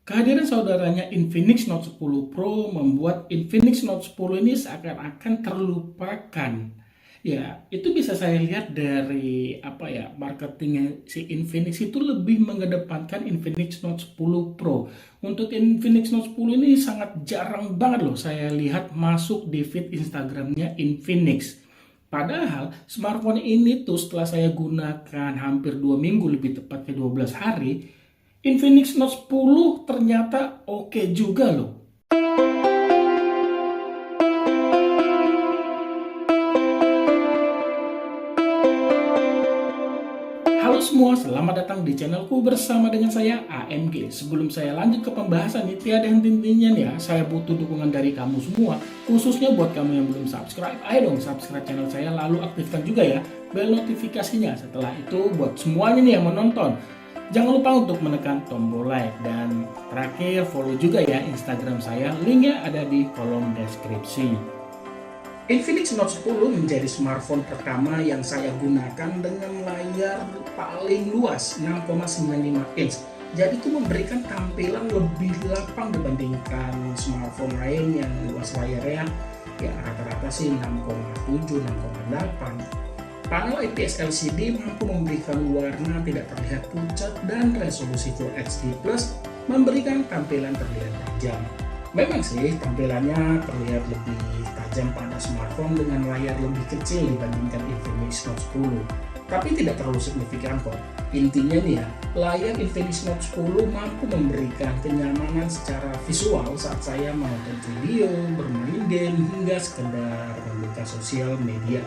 Kehadiran saudaranya Infinix Note 10 Pro membuat Infinix Note 10 ini seakan-akan terlupakan. Ya, itu bisa saya lihat dari marketingnya si Infinix itu lebih mengedepankan Infinix Note 10 Pro. Untuk Infinix Note 10 ini sangat jarang banget loh saya lihat masuk di feed Instagramnya Infinix. Padahal smartphone ini tuh setelah saya gunakan hampir 2 minggu, lebih tepatnya 12 hari, Infinix Note 10 ternyata oke juga loh. Halo semua, selamat datang di channelku bersama dengan saya AMG. Sebelum saya lanjut ke pembahasan ini, tiada henti-hentinya nih ya, saya butuh dukungan dari kamu semua, khususnya buat kamu yang belum subscribe. Ayo dong subscribe channel saya, lalu aktifkan juga ya bel notifikasinya. Setelah itu buat semuanya nih yang menonton, jangan lupa untuk menekan tombol like, dan terakhir follow juga ya Instagram saya, linknya ada di kolom deskripsi. Infinix Note 10 menjadi smartphone pertama yang saya gunakan dengan layar paling luas 6,95 inch. Jadi itu memberikan tampilan lebih lapang dibandingkan smartphone lain yang luas layarnya ya rata-rata sih 6,7, 6,8. Panel IPS LCD mampu memberikan warna tidak terlihat pucat dan resolusi Full HD Plus memberikan tampilan terlihat tajam. Memang sih tampilannya terlihat lebih tajam pada smartphone dengan layar lebih kecil dibandingkan Infinix Note 10. Tapi tidak terlalu signifikan kok. Intinya nih ya, layar Infinix Note 10 mampu memberikan kenyamanan secara visual saat saya menonton video, bermain game, hingga sekedar membuka sosial media.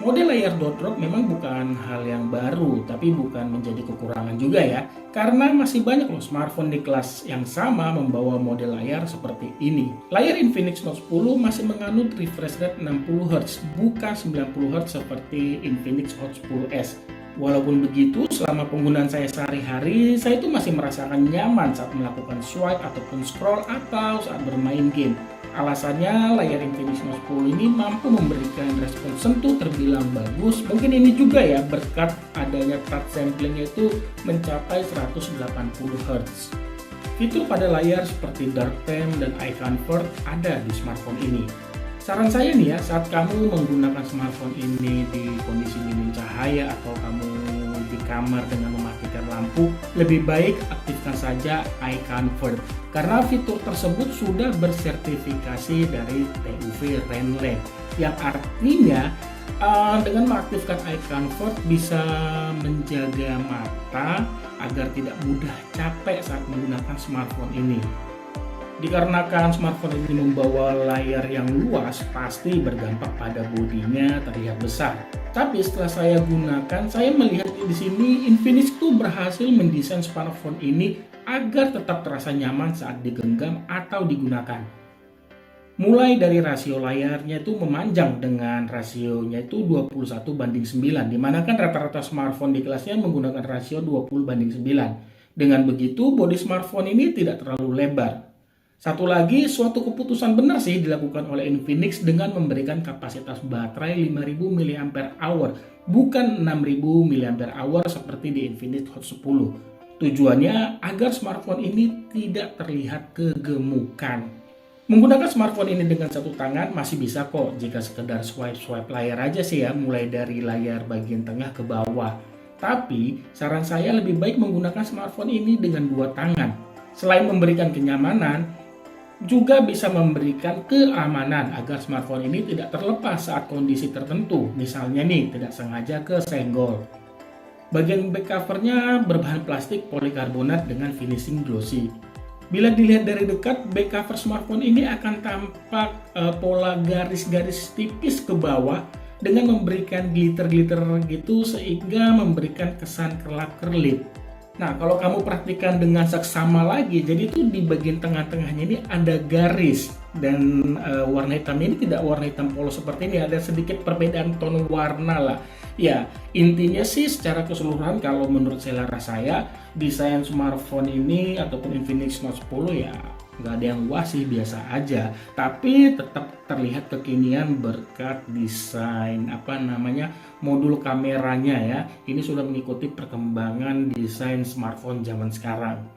Model layar dot drop memang bukan hal yang baru, tapi bukan menjadi kekurangan juga ya, karena masih banyak loh smartphone di kelas yang sama membawa model layar seperti ini. Layar Infinix Note 10 masih menganut refresh rate 60Hz, bukan 90Hz seperti Infinix Hot 10s. Walaupun begitu, selama penggunaan saya sehari-hari, saya itu masih merasakan nyaman saat melakukan swipe ataupun scroll atau saat bermain game. Alasannya layar Infinix Note 10 ini mampu memberikan respon sentuh terbilang bagus. Mungkin ini juga ya berkat adanya touch samplingnya itu mencapai 180 Hz. Fitur pada layar seperti dark theme dan eye convert ada di smartphone ini. Saran saya nih ya, saat kamu menggunakan smartphone ini di kondisi minim cahaya atau kamu di kamar dengan mematikan lampu, lebih baik aktifkan saja eye convert karena fitur tersebut sudah bersertifikasi dari TUV Renlen, yang artinya dengan mengaktifkan eye convert bisa menjaga mata agar tidak mudah capek saat menggunakan smartphone ini. Dikarenakan smartphone ini membawa layar yang luas, pasti berdampak pada bodinya terlihat besar. Tapi setelah saya gunakan, saya melihat di sini Infinix tuh berhasil mendesain smartphone ini agar tetap terasa nyaman saat digenggam atau digunakan. Mulai dari rasio layarnya itu memanjang dengan rasionya itu 21:9, dimana kan rata-rata smartphone di kelasnya menggunakan rasio 20:9. Dengan begitu, bodi smartphone ini tidak terlalu lebar. Satu lagi, suatu keputusan benar sih dilakukan oleh Infinix dengan memberikan kapasitas baterai 5000 mAh, bukan 6000 mAh seperti di Infinix Hot 10. Tujuannya agar smartphone ini tidak terlihat kegemukan. Menggunakan smartphone ini dengan satu tangan masih bisa kok jika sekedar swipe-swipe layar aja sih ya, mulai dari layar bagian tengah ke bawah. Tapi saran saya lebih baik menggunakan smartphone ini dengan dua tangan. Selain memberikan kenyamanan, juga bisa memberikan keamanan agar smartphone ini tidak terlepas saat kondisi tertentu, misalnya nih tidak sengaja kesenggol. Bagian back covernya berbahan plastik polikarbonat dengan finishing glossy. Bila dilihat dari dekat, back cover smartphone ini akan tampak pola garis-garis tipis ke bawah dengan memberikan glitter-glitter gitu sehingga memberikan kesan kerlap-kerlip. Nah, kalau kamu perhatikan dengan seksama lagi, jadi itu di bagian tengah-tengahnya ini ada garis, dan warna hitam ini tidak warna hitam polos seperti ini, ada sedikit perbedaan tone warna lah. Ya, intinya sih secara keseluruhan kalau menurut selera saya, desain smartphone ini ataupun Infinix Note 10 ya nggak ada yang wah sih, biasa aja, tapi tetap terlihat kekinian berkat desain modul kameranya ya. Ini sudah mengikuti perkembangan desain smartphone zaman sekarang.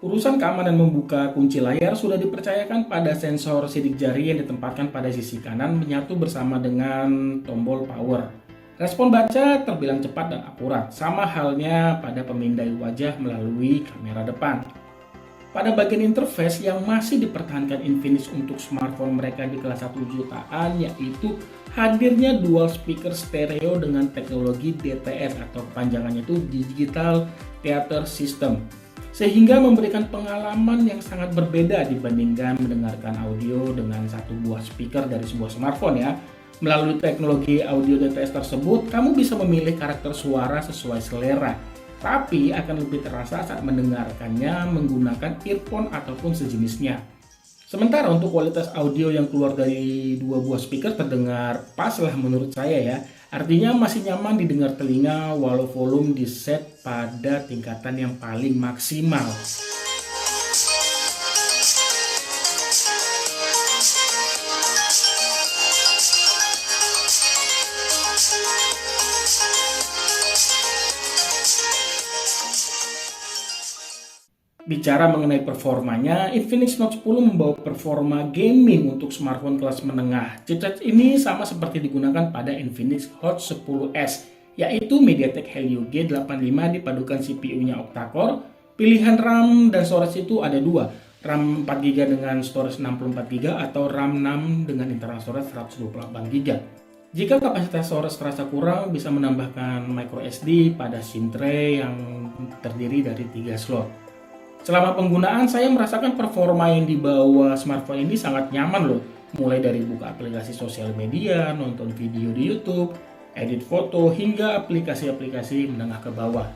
Urusan keamanan membuka kunci layar sudah dipercayakan pada sensor sidik jari yang ditempatkan pada sisi kanan menyatu bersama dengan tombol power. Respon baca terbilang cepat dan akurat, sama halnya pada pemindai wajah melalui kamera depan. Pada bagian interface yang masih dipertahankan Infinix untuk smartphone mereka di kelas 1 jutaan, yaitu hadirnya dual speaker stereo dengan teknologi DTS atau kepanjangannya itu Digital Theater System, sehingga memberikan pengalaman yang sangat berbeda dibandingkan mendengarkan audio dengan satu buah speaker dari sebuah smartphone ya. Melalui teknologi audio DTS tersebut, kamu bisa memilih karakter suara sesuai selera, tapi akan lebih terasa saat mendengarkannya menggunakan earphone ataupun sejenisnya. Sementara untuk kualitas audio yang keluar dari dua buah speaker terdengar pas lah menurut saya ya. Artinya masih nyaman didengar telinga walau volume di set pada tingkatan yang paling maksimal. Bicara mengenai performanya, Infinix Note 10 membawa performa gaming untuk smartphone kelas menengah. Chipset ini sama seperti digunakan pada Infinix Hot 10s, yaitu MediaTek Helio G85 dipadukan CPU-nya octa-core. Pilihan RAM dan storage itu ada dua, RAM 4GB dengan storage 64GB atau RAM 6 dengan internal storage 128GB. Jika kapasitas storage terasa kurang, bisa menambahkan microSD pada SIM tray yang terdiri dari 3 slot. Selama penggunaan, saya merasakan performa yang dibawa smartphone ini sangat nyaman loh. Mulai dari buka aplikasi sosial media, nonton video di YouTube, edit foto, hingga aplikasi-aplikasi menengah ke bawah.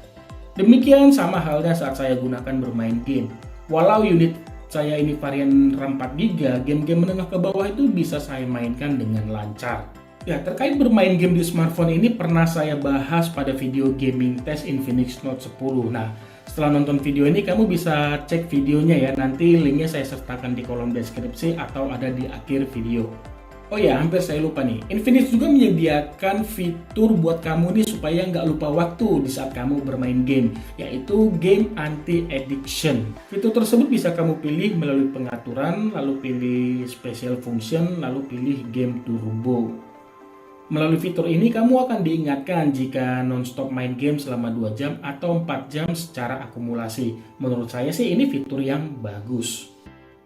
Demikian sama halnya saat saya gunakan bermain game. Walau unit saya ini varian RAM 4GB, game-game menengah ke bawah itu bisa saya mainkan dengan lancar. Ya, terkait bermain game di smartphone ini pernah saya bahas pada video gaming test Infinix Note 10. Nah, setelah nonton video ini kamu bisa cek videonya ya, nanti linknya saya sertakan di kolom deskripsi atau ada di akhir video. Oh ya, hampir saya lupa nih, Infinix juga menyediakan fitur buat kamu nih supaya nggak lupa waktu di saat kamu bermain game, yaitu game anti-addiction. Fitur tersebut bisa kamu pilih melalui pengaturan, lalu pilih special function, lalu pilih game turbo. Melalui fitur ini kamu akan diingatkan jika non-stop main game selama 2 jam atau 4 jam secara akumulasi. Menurut saya sih ini fitur yang bagus.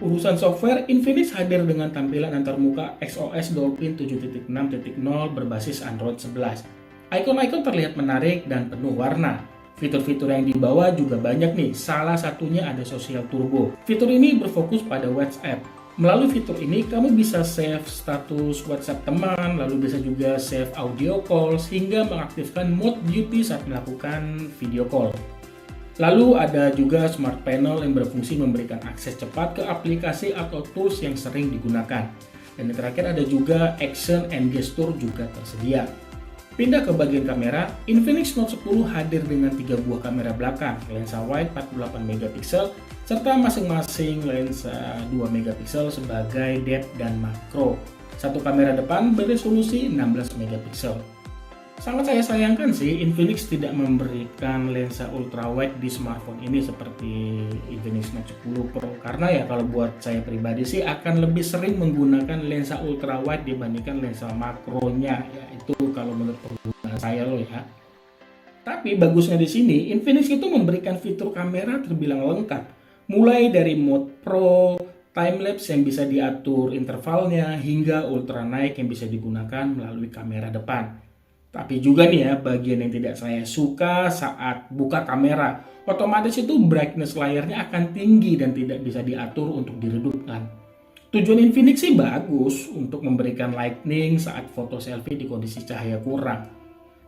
Urusan software, Infinix hadir dengan tampilan antarmuka XOS Dolphin 7.6.0 berbasis Android 11. Icon-icon terlihat menarik dan penuh warna. Fitur-fitur yang dibawa juga banyak nih, salah satunya ada Social Turbo. Fitur ini berfokus pada WhatsApp. Melalui fitur ini, kamu bisa save status WhatsApp teman, lalu bisa juga save audio calls, hingga mengaktifkan mode beauty saat melakukan video call. Lalu ada juga Smart Panel yang berfungsi memberikan akses cepat ke aplikasi atau tools yang sering digunakan. Dan yang terakhir ada juga Action and Gesture juga tersedia. Pindah ke bagian kamera, Infinix Note 10 hadir dengan 3 buah kamera belakang, lensa wide 48MP, serta masing-masing lensa 2MP sebagai depth dan makro. Satu kamera depan beresolusi 16MP. Sangat saya sayangkan sih, Infinix tidak memberikan lensa ultrawide di smartphone ini seperti Infinix Note 10 Pro. Karena ya kalau buat saya pribadi sih akan lebih sering menggunakan lensa ultrawide dibandingkan lensa makronya. Ya itu kalau menurut penggunaan saya loh ya. Tapi bagusnya di sini, Infinix itu memberikan fitur kamera terbilang lengkap. Mulai dari mode Pro, timelapse yang bisa diatur intervalnya, hingga ultra naik yang bisa digunakan melalui kamera depan. Tapi juga nih ya, bagian yang tidak saya suka saat buka kamera, otomatis itu brightness layarnya akan tinggi dan tidak bisa diatur untuk diredupkan. Tujuan Infinix sih bagus untuk memberikan lightning saat foto selfie di kondisi cahaya kurang.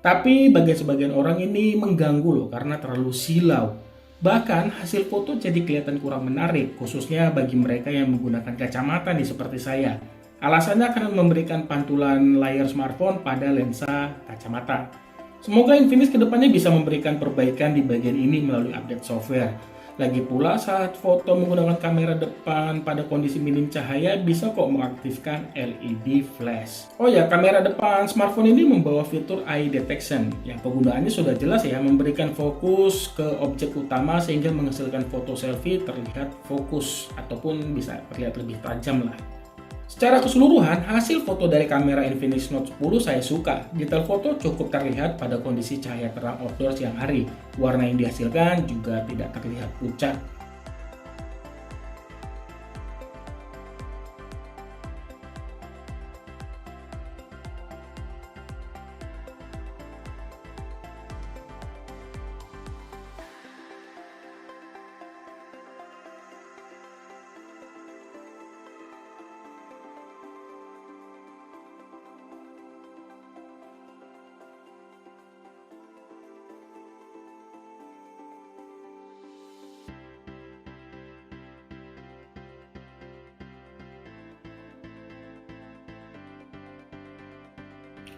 Tapi bagi sebagian orang ini mengganggu loh karena terlalu silau. Bahkan hasil foto jadi kelihatan kurang menarik, khususnya bagi mereka yang menggunakan kacamata nih seperti saya. Alasannya akan memberikan pantulan layar smartphone pada lensa kacamata. Semoga Infinix kedepannya bisa memberikan perbaikan di bagian ini melalui update software. Lagi pula saat foto menggunakan kamera depan pada kondisi minim cahaya bisa kok mengaktifkan LED flash. Oh ya, kamera depan smartphone ini membawa fitur eye detection yang penggunaannya sudah jelas ya, memberikan fokus ke objek utama sehingga menghasilkan foto selfie terlihat fokus ataupun bisa terlihat lebih tajam lah. Secara keseluruhan, hasil foto dari kamera Infinix Note 10 saya suka. Detail foto cukup terlihat pada kondisi cahaya terang outdoor siang hari. Warna yang dihasilkan juga tidak terlihat pucat.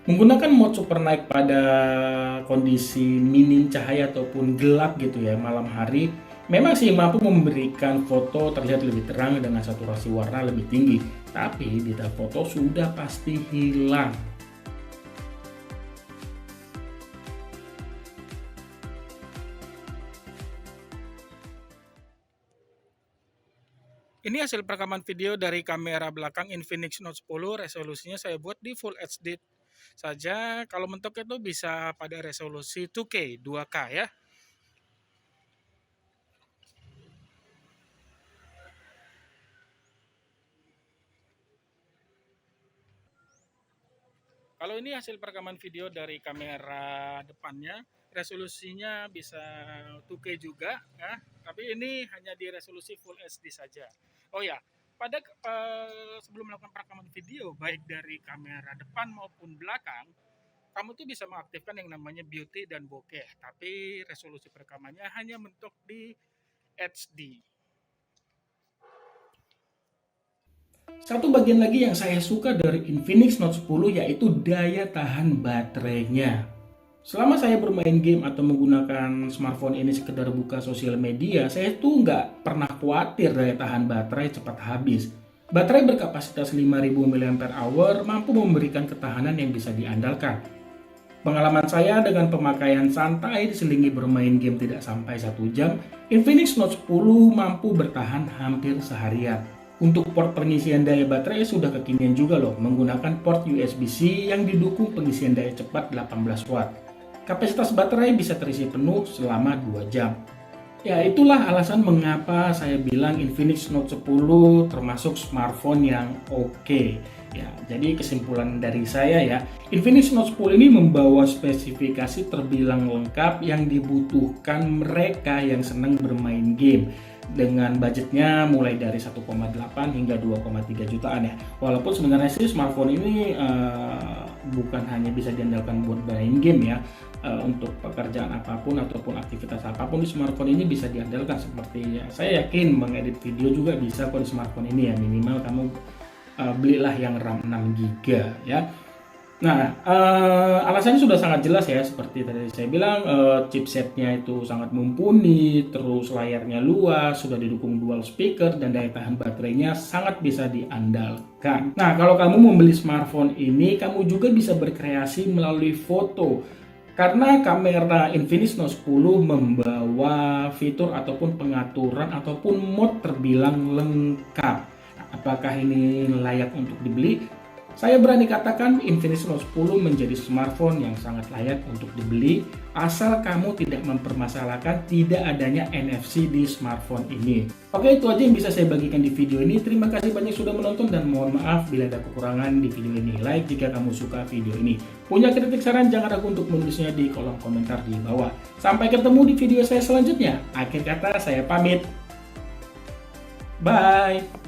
Menggunakan mode super night pada kondisi minim cahaya ataupun gelap gitu ya malam hari, memang sih mampu memberikan foto terlihat lebih terang dengan saturasi warna lebih tinggi, tapi detail foto sudah pasti hilang. Ini hasil perekaman video dari kamera belakang Infinix Note 10, resolusinya saya buat di Full HD saja. Kalau mentok itu bisa pada resolusi 2K, 2K ya. Kalau ini hasil perekaman video dari kamera depannya, resolusinya bisa 2K juga ya, tapi ini hanya di resolusi Full HD saja. Oh ya, pada sebelum melakukan perekaman video baik dari kamera depan maupun belakang, kamu tuh bisa mengaktifkan yang namanya beauty dan bokeh, tapi resolusi perekamannya hanya mentok di HD. Satu bagian lagi yang saya suka dari Infinix Note 10 yaitu daya tahan baterainya. Selama saya bermain game atau menggunakan smartphone ini sekedar buka sosial media, saya tuh nggak pernah khawatir daya tahan baterai cepat habis. Baterai berkapasitas 5000 mAh mampu memberikan ketahanan yang bisa diandalkan. Pengalaman saya dengan pemakaian santai diselingi bermain game tidak sampai 1 jam, Infinix Note 10 mampu bertahan hampir seharian. Untuk port pengisian daya baterai sudah kekinian juga loh, menggunakan port USB-C yang didukung pengisian daya cepat 18 watt. Kapasitas baterai bisa terisi penuh selama 2 jam. Ya, itulah alasan mengapa saya bilang Infinix Note 10 termasuk smartphone yang oke. Ya, jadi kesimpulan dari saya ya, Infinix Note 10 ini membawa spesifikasi terbilang lengkap yang dibutuhkan mereka yang senang bermain game. Dengan budgetnya mulai dari 1,8 hingga 2,3 jutaan ya. Walaupun sebenarnya sih smartphone ini bukan hanya bisa diandalkan buat main game ya. Untuk pekerjaan apapun ataupun aktivitas apapun di smartphone ini bisa diandalkan, seperti ya, saya yakin mengedit video juga bisa kok di smartphone ini ya, minimal kamu belilah yang RAM 6 GB ya. Nah, alasannya sudah sangat jelas ya, seperti tadi saya bilang, chipsetnya itu sangat mumpuni, terus layarnya luas, sudah didukung dual speaker, dan daya tahan baterainya sangat bisa diandalkan. Nah, kalau kamu membeli smartphone ini, kamu juga bisa berkreasi melalui foto, karena kamera Infinix Note 10 membawa fitur ataupun pengaturan ataupun mode terbilang lengkap. Nah, apakah ini layak untuk dibeli? Saya berani katakan Infinix Note 10 menjadi smartphone yang sangat layak untuk dibeli asal kamu tidak mempermasalahkan tidak adanya NFC di smartphone ini. Oke, itu aja yang bisa saya bagikan di video ini. Terima kasih banyak sudah menonton dan mohon maaf bila ada kekurangan di video ini. Like jika kamu suka video ini. Punya kritik saran jangan ragu untuk menulisnya di kolom komentar di bawah. Sampai ketemu di video saya selanjutnya. Akhir kata saya pamit. Bye.